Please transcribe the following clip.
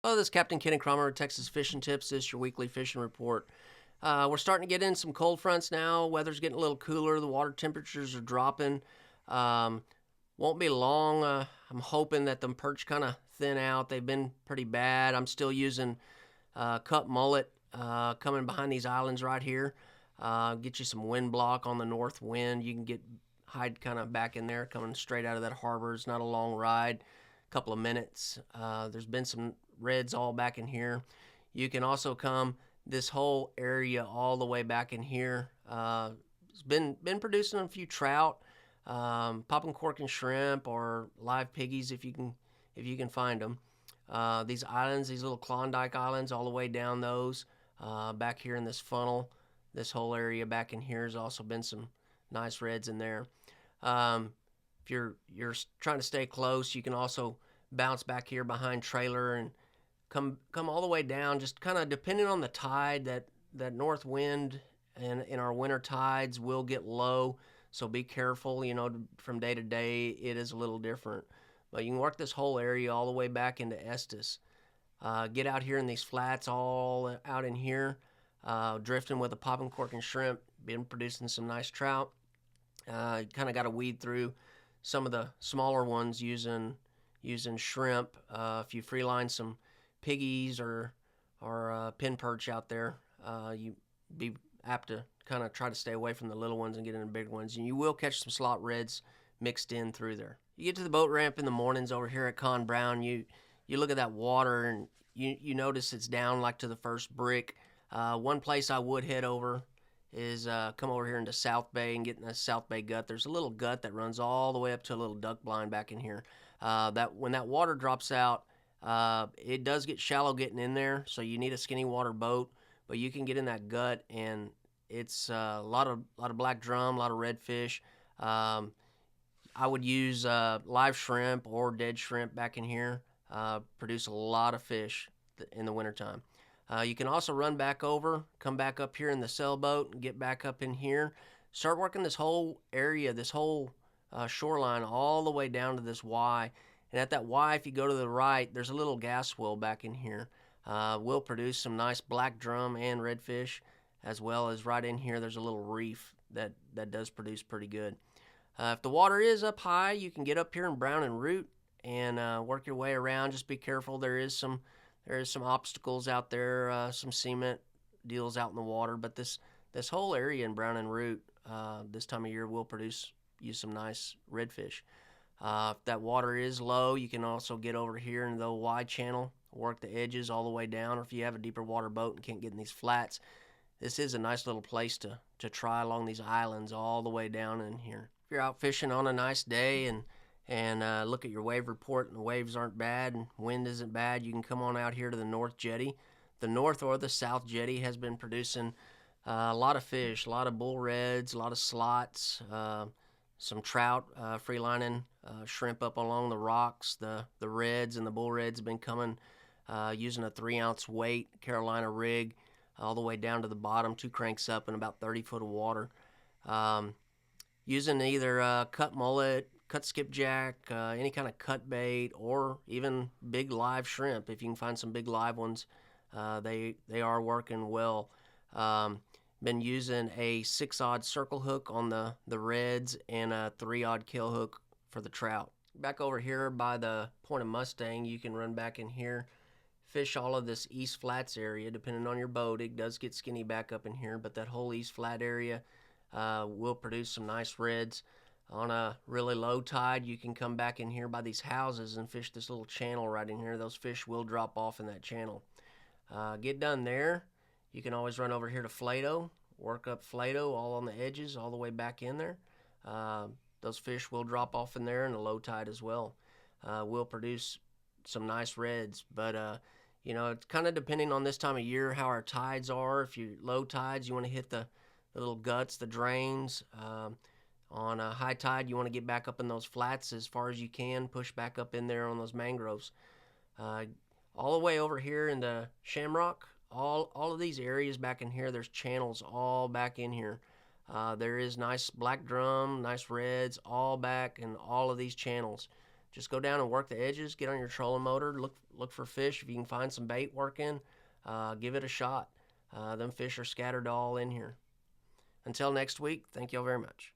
Hello, this is Captain Ken and Kramer, Texas Fishing Tips. This is your weekly fishing report. We're starting to get in some cold fronts now. Weather's getting a little cooler. The water temperatures are dropping. Won't be long. I'm hoping that the perch kind of thin out. They've been pretty bad. I'm still using cut mullet coming behind these islands right here. Get you some wind block on the north wind. You can hide kind of back in there, coming straight out of that harbor. It's not a long ride, a couple of minutes. There's been some reds all back in here. You can also come this whole area all the way back in here. It's been producing a few trout, popping cork and shrimp, or live piggies if you can find them. These islands, these little Klondike islands, all the way down those, back here in this funnel, this whole area back in here has also been some nice reds in there. If you're trying to stay close, you can also bounce back here behind trailer and come all the way down, just kind of depending on the tide. That north wind and in our winter tides will get low, so be careful. From day to day it is a little different, but you can work this whole area all the way back into Estes. Get out here in these flats, all out in here, drifting with a popping cork and shrimp, been producing some nice trout. You kind of got to weed through some of the smaller ones using shrimp. If you free line some piggies or pin perch out there, you be apt to kind of try to stay away from the little ones and get into the big ones, and you will catch some slot reds mixed in through there. You get to the boat ramp in the mornings over here at Con Brown. You look at that water and you notice it's down like to the first brick. One place I would head over is come over here into South Bay and get in the South Bay gut. There's a little gut that runs all the way up to a little duck blind back in here. When that water drops out, it does get shallow getting in there, so you need a skinny water boat, but you can get in that gut, and it's a lot of black drum, a lot of redfish. I would use live shrimp or dead shrimp back in here. Produce a lot of fish in the wintertime. You can also run back over, come back up here in the sailboat, and get back up in here. Start working this whole area, this whole shoreline, all the way down to this Y. And at that Y, if you go to the right, there's a little gas well back in here. We'll produce some nice black drum and redfish, as well as right in here there's a little reef that does produce pretty good. If the water is up high, you can get up here in brown and root and work your way around. Just be careful. There is some obstacles out there, some cement deals out in the water, but this whole area in brown and root this time of year will use some nice redfish. If that water is low, you can also get over here in the wide channel, work the edges all the way down, or if you have a deeper water boat and can't get in these flats, this is a nice little place to try along these islands all the way down in here. If you're out fishing on a nice day and look at your wave report and the waves aren't bad and wind isn't bad, you can come on out here to the North Jetty. The North or the South Jetty has been producing a lot of fish, a lot of bull reds, a lot of slots, some trout, free lining shrimp up along the rocks. The reds and the bull reds have been coming using a 3-ounce weight Carolina rig all the way down to the bottom, 2 cranks up, and about 30 foot of water. Using either cut mullet, cut skipjack, any kind of cut bait, or even big live shrimp. If you can find some big live ones, they are working well. Been using a 6-odd circle hook on the reds and a 3-odd kill hook for the trout. Back over here by the Point of Mustang, you can run back in here, fish all of this East Flats area. Depending on your boat, it does get skinny back up in here, but that whole East Flat area will produce some nice reds. On a really low tide, you can come back in here by these houses and fish this little channel right in here. Those fish will drop off in that channel. Get done there, you can always run over here to Flato, work up Flato all on the edges, all the way back in there. Those fish will drop off in there in a low tide as well. Will produce some nice reds, but it's kind of depending on this time of year how our tides are. If you're low tides, you want to hit the little guts, the drains. On a high tide, you want to get back up in those flats as far as you can, push back up in there on those mangroves. All the way over here in the Shamrock, all of these areas back in here, there's channels all back in here. There is nice black drum, nice reds, all back in all of these channels. Just go down and work the edges, get on your trolling motor, look for fish. If you can find some bait working, give it a shot. Them fish are scattered all in here. Until next week, thank y'all very much.